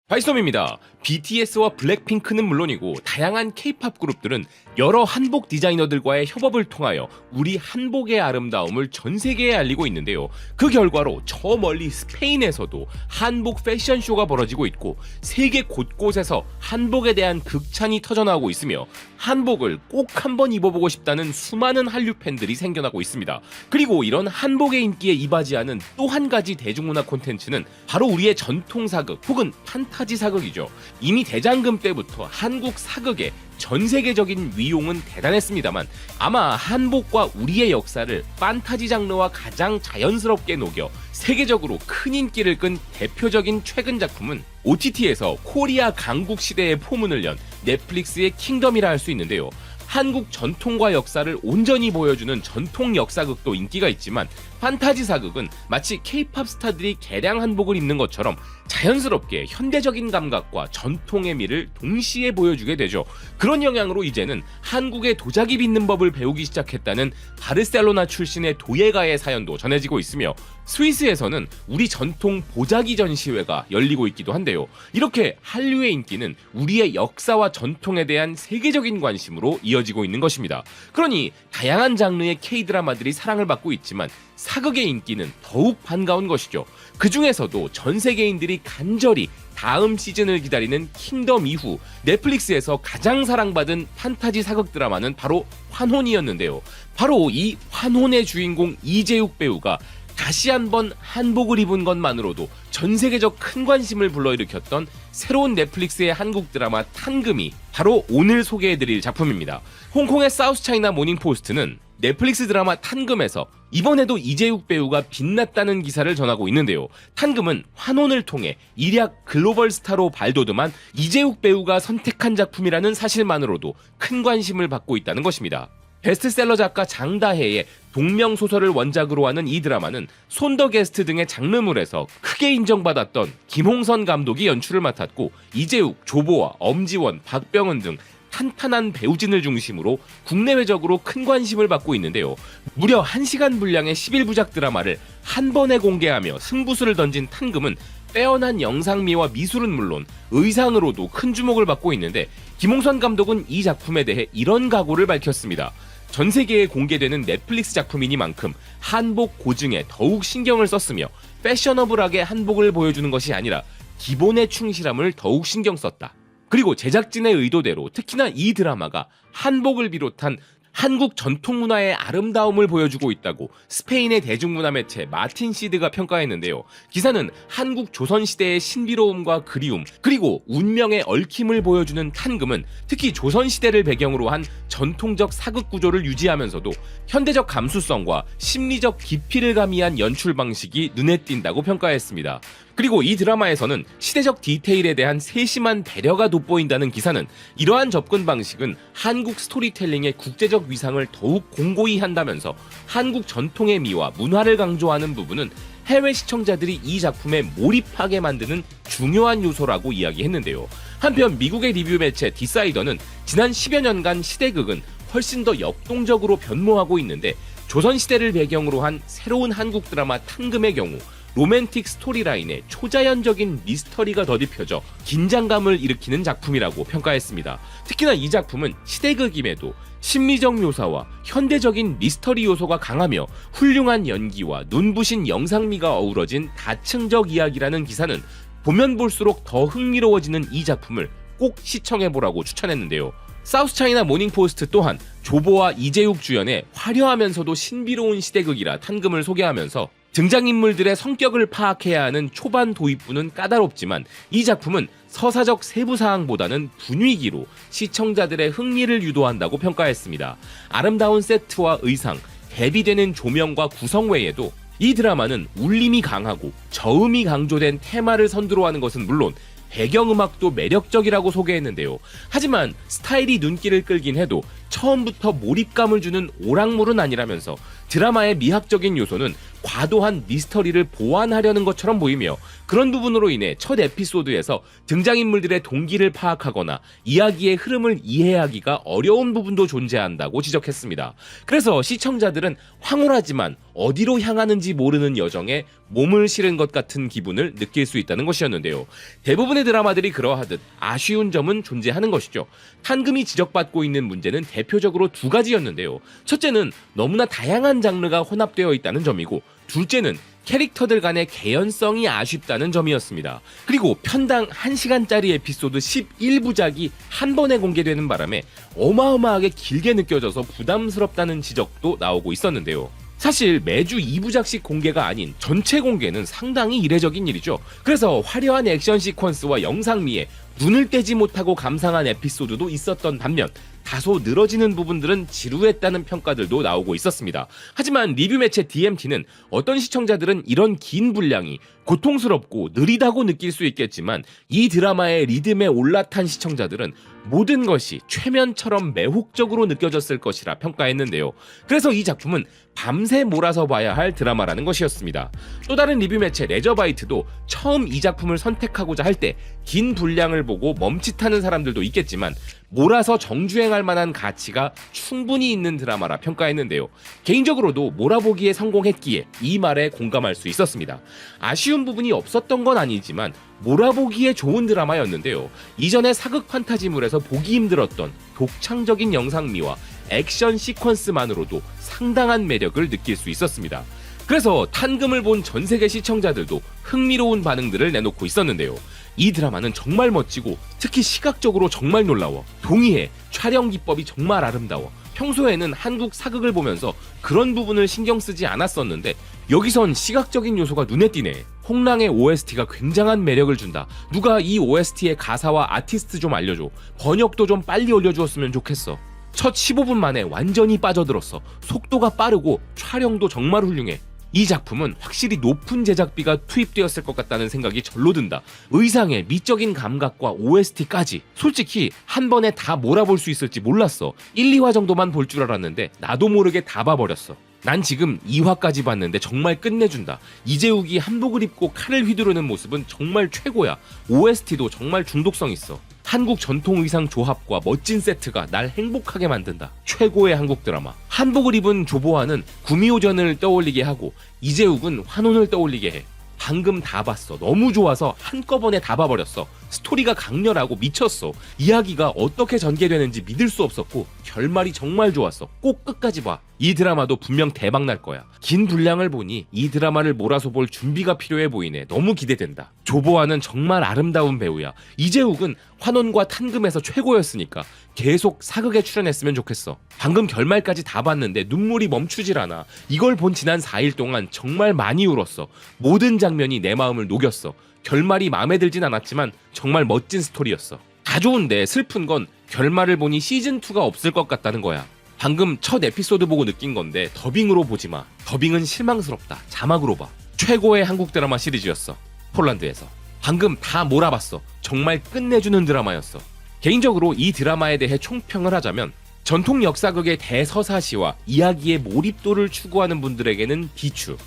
바이썸입니다. BTS와 블랙핑크는 물론이고 다양한 K-팝 그룹들은 여러 한복 디자이너들과의 협업을 통하여 우리 한복의 아름다움을 전 세계에 알리고 있는데요. 그 결과로 저 멀리 스페인에서도 한복 패션쇼가 벌어지고 있고 세계 곳곳에서 한복에 대한 극찬이 터져나오고 있으며 한복을 꼭 한번 입어보고 싶다는 수많은 한류 팬들이 생겨나고 있습니다. 그리고 이런 한복의 인기에 이바지하는 또 한 가지 대중문화 콘텐츠는 바로 우리의 전통 사극 혹은 판타지 사극이죠. 이미 대장금 때부터 한국 사극의 전 세계적인 위용은 대단했습니다만 아마 한복과 우리의 역사를 판타지 장르와 가장 자연스럽게 녹여 세계적으로 큰 인기를 끈 대표적인 최근 작품은 OTT에서 코리아 강국 시대의 포문을 연 넷플릭스의 킹덤이라 할 수 있는데요. 한국 전통과 역사를 온전히 보여주는 전통 역사극도 인기가 있지만 판타지 사극은 마치 K-팝 스타들이 개량 한복을 입는 것처럼 자연스럽게 현대적인 감각과 전통의 미를 동시에 보여주게 되죠. 그런 영향으로 이제는 한국의 도자기 빚는 법을 배우기 시작했다는 바르셀로나 출신의 도예가의 사연도 전해지고 있으며 스위스에서는 우리 전통 보자기 전시회가 열리고 있기도 한데요. 이렇게 한류의 인기는 우리의 역사와 전통에 대한 세계적인 관심으로 이어지고 있는 것입니다. 그러니 다양한 장르의 K-드라마들이 사랑을 받고 있지만 사극의 인기는 더욱 반가운 것이죠. 그 중에서도 전 세계인들이 간절히 다음 시즌을 기다리는 킹덤 이후 넷플릭스에서 가장 사랑받은 판타지 사극 드라마는 바로 환혼이었는데요. 바로 이 환혼의 주인공 이재욱 배우가 다시 한번 한복을 입은 것만으로도 전 세계적 큰 관심을 불러일으켰던 새로운 넷플릭스의 한국 드라마 탄금이 바로 오늘 소개해드릴 작품입니다. 홍콩의 사우스차이나 모닝포스트는 넷플릭스 드라마 탄금에서 이번에도 이재욱 배우가 빛났다는 기사를 전하고 있는데요. 탄금은 환혼을 통해 일약 글로벌 스타로 발돋움한 이재욱 배우가 선택한 작품이라는 사실만으로도 큰 관심을 받고 있다는 것입니다. 베스트셀러 작가 장다혜의 동명소설을 원작으로 하는 이 드라마는 손더게스트 등의 장르물에서 크게 인정받았던 김홍선 감독이 연출을 맡았고 이재욱, 조보아, 엄지원, 박병은 등 탄탄한 배우진을 중심으로 국내외적으로 큰 관심을 받고 있는데요. 무려 1시간 분량의 11부작 드라마를 한 번에 공개하며 승부수를 던진 탄금은 빼어난 영상미와 미술은 물론 의상으로도 큰 주목을 받고 있는데 김홍선 감독은 이 작품에 대해 이런 각오를 밝혔습니다. 전 세계에 공개되는 넷플릭스 작품이니만큼 한복 고증에 더욱 신경을 썼으며 패셔너블하게 한복을 보여주는 것이 아니라 기본에 충실함을 더욱 신경 썼다. 그리고 제작진의 의도대로 특히나 이 드라마가 한복을 비롯한 한국 전통 문화의 아름다움을 보여주고 있다고 스페인의 대중문화 매체 마틴 시드가 평가했는데요. 기사는 한국 조선시대의 신비로움과 그리움 그리고 운명의 얽힘을 보여주는 탄금은 특히 조선시대를 배경으로 한 전통적 사극 구조를 유지하면서도 현대적 감수성과 심리적 깊이를 가미한 연출 방식이 눈에 띈다고 평가했습니다. 그리고 이 드라마에서는 시대적 디테일에 대한 세심한 배려가 돋보인다는 기사는 이러한 접근 방식은 한국 스토리텔링의 국제적 위상을 더욱 공고히 한다면서 한국 전통의 미와 문화를 강조하는 부분은 해외 시청자들이 이 작품에 몰입하게 만드는 중요한 요소라고 이야기했는데요. 한편 미국의 리뷰 매체 디사이더는 지난 10여 년간 시대극은 훨씬 더 역동적으로 변모하고 있는데 조선시대를 배경으로 한 새로운 한국 드라마 탄금의 경우 로맨틱 스토리라인에 초자연적인 미스터리가 더딥혀져 긴장감을 일으키는 작품이라고 평가했습니다. 특히나 이 작품은 시대극임에도 심리적 묘사와 현대적인 미스터리 요소가 강하며 훌륭한 연기와 눈부신 영상미가 어우러진 다층적 이야기라는 기사는 보면 볼수록 더 흥미로워지는 이 작품을 꼭 시청해보라고 추천했는데요. 사우스차이나 모닝포스트 또한 조보와 이재욱 주연의 화려하면서도 신비로운 시대극이라 탄금을 소개하면서 등장인물들의 성격을 파악해야 하는 초반 도입부는 까다롭지만 이 작품은 서사적 세부사항보다는 분위기로 시청자들의 흥미를 유도한다고 평가했습니다. 아름다운 세트와 의상, 대비되는 조명과 구성 외에도 이 드라마는 울림이 강하고 저음이 강조된 테마를 선두로 하는 것은 물론 배경음악도 매력적이라고 소개했는데요. 하지만 스타일이 눈길을 끌긴 해도 처음부터 몰입감을 주는 오락물은 아니라면서 드라마의 미학적인 요소는 과도한 미스터리를 보완하려는 것처럼 보이며 그런 부분으로 인해 첫 에피소드에서 등장인물들의 동기를 파악하거나 이야기의 흐름을 이해하기가 어려운 부분도 존재한다고 지적했습니다. 그래서 시청자들은 황홀하지만 어디로 향하는지 모르는 여정에 몸을 실은 것 같은 기분을 느낄 수 있다는 것이었는데요. 대부분의 드라마들이 그러하듯 아쉬운 점은 존재하는 것이죠. 탄금이 지적받고 있는 문제는 대표적으로 두 가지였는데요. 첫째는 너무나 다양한 장르가 혼합되어 있다는 점이고, 둘째는 캐릭터들 간의 개연성이 아쉽다는 점이었습니다. 그리고 편당 1시간짜리 에피소드 11부작이 한 번에 공개되는 바람에 어마어마하게 길게 느껴져서 부담스럽다는 지적도 나오고 있었는데요. 사실 매주 2부작씩 공개가 아닌 전체 공개는 상당히 이례적인 일이죠. 그래서 화려한 액션 시퀀스와 영상미에 눈을 떼지 못하고 감상한 에피소드도 있었던 반면 다소 늘어지는 부분들은 지루했다는 평가들도 나오고 있었습니다. 하지만 리뷰 매체 DMT는 어떤 시청자들은 이런 긴 분량이 고통스럽고 느리다고 느낄 수 있겠지만 이 드라마의 리듬에 올라탄 시청자들은 모든 것이 최면처럼 매혹적으로 느껴졌을 것이라 평가했는데요. 그래서 이 작품은 밤새 몰아서 봐야 할 드라마라는 것이었습니다. 또 다른 리뷰 매체 레저바이트도 처음 이 작품을 선택하고자 할 때 긴 분량을 보고 멈칫하는 사람들도 있겠지만 몰아서 정주행할 만한 가치가 충분히 있는 드라마라 평가했는데요. 개인적으로도 몰아보기에 성공했기에 이 말에 공감할 수 있었습니다. 아쉬운 부분이 없었던 건 아니지만 몰아보기에 좋은 드라마였는데요. 이전의 사극 판타지물에서 보기 힘들었던 독창적인 영상미와 액션 시퀀스만으로도 상당한 매력을 느낄 수 있었습니다. 그래서 탄금을 본 전 세계 시청자들도 흥미로운 반응들을 내놓고 있었는데요. 이 드라마는 정말 멋지고 특히 시각적으로 정말 놀라워. 동의해. 촬영 기법이 정말 아름다워. 평소에는 한국 사극을 보면서 그런 부분을 신경 쓰지 않았었는데 여기선 시각적인 요소가 눈에 띄네. 홍랑의 OST가 굉장한 매력을 준다. 누가 이 OST의 가사와 아티스트 좀 알려줘. 번역도 좀 빨리 올려주었으면 좋겠어. 첫 15분 만에 완전히 빠져들었어. 속도가 빠르고 촬영도 정말 훌륭해. 이 작품은 확실히 높은 제작비가 투입되었을 것 같다는 생각이 절로 든다. 의상의 미적인 감각과 OST까지 솔직히 한 번에 다 몰아볼 수 있을지 몰랐어. 1, 2화 정도만 볼 줄 알았는데 나도 모르게 다 봐버렸어. 난 지금 2화까지 봤는데 정말 끝내준다. 이재욱이 한복을 입고 칼을 휘두르는 모습은 정말 최고야. OST도 정말 중독성 있어. 한국 전통 의상 조합과 멋진 세트가 날 행복하게 만든다. 최고의 한국 드라마. 한복을 입은 조보아는 구미호전을 떠올리게 하고 이재욱은 환혼을 떠올리게 해. 방금 다 봤어. 너무 좋아서 한꺼번에 다 봐버렸어. 스토리가 강렬하고 미쳤어. 이야기가 어떻게 전개되는지 믿을 수 없었고 결말이 정말 좋았어. 꼭 끝까지 봐. 이 드라마도 분명 대박 날 거야. 긴 분량을 보니 이 드라마를 몰아서 볼 준비가 필요해 보이네. 너무 기대된다. 조보아는 정말 아름다운 배우야. 이재욱은 환혼과 탄금에서 최고였으니까 계속 사극에 출연했으면 좋겠어. 방금 결말까지 다 봤는데 눈물이 멈추질 않아. 이걸 본 지난 4일 동안 정말 많이 울었어. 모든 장면이 내 마음을 녹였어. 결말이 마음에 들진 않았지만 정말 멋진 스토리였어. 다 좋은데 슬픈 건 결말을 보니 시즌2가 없을 것 같다는 거야. 방금 첫 에피소드 보고 느낀 건데 더빙으로 보지 마. 더빙은 실망스럽다. 자막으로 봐. 최고의 한국 드라마 시리즈였어. 폴란드에서. 방금 다 몰아봤어. 정말 끝내주는 드라마였어. 개인적으로 이 드라마에 대해 총평을 하자면 전통 역사극의 대서사시와 이야기의 몰입도를 추구하는 분들에게는 비추,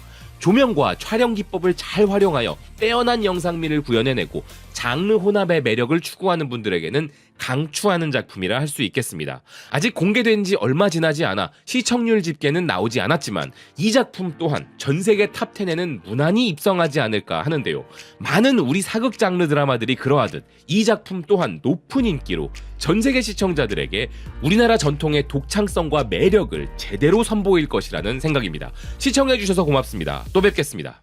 조명과 촬영 기법을 잘 활용하여 빼어난 영상미를 구현해내고 장르 혼합의 매력을 추구하는 분들에게는 강추하는 작품이라 할 수 있겠습니다. 아직 공개된 지 얼마 지나지 않아 시청률 집계는 나오지 않았지만 이 작품 또한 전 세계 탑10에는 무난히 입성하지 않을까 하는데요. 많은 우리 사극 장르 드라마들이 그러하듯 이 작품 또한 높은 인기로 전 세계 시청자들에게 우리나라 전통의 독창성과 매력을 제대로 선보일 것이라는 생각입니다. 시청해주셔서 고맙습니다. 또 뵙겠습니다.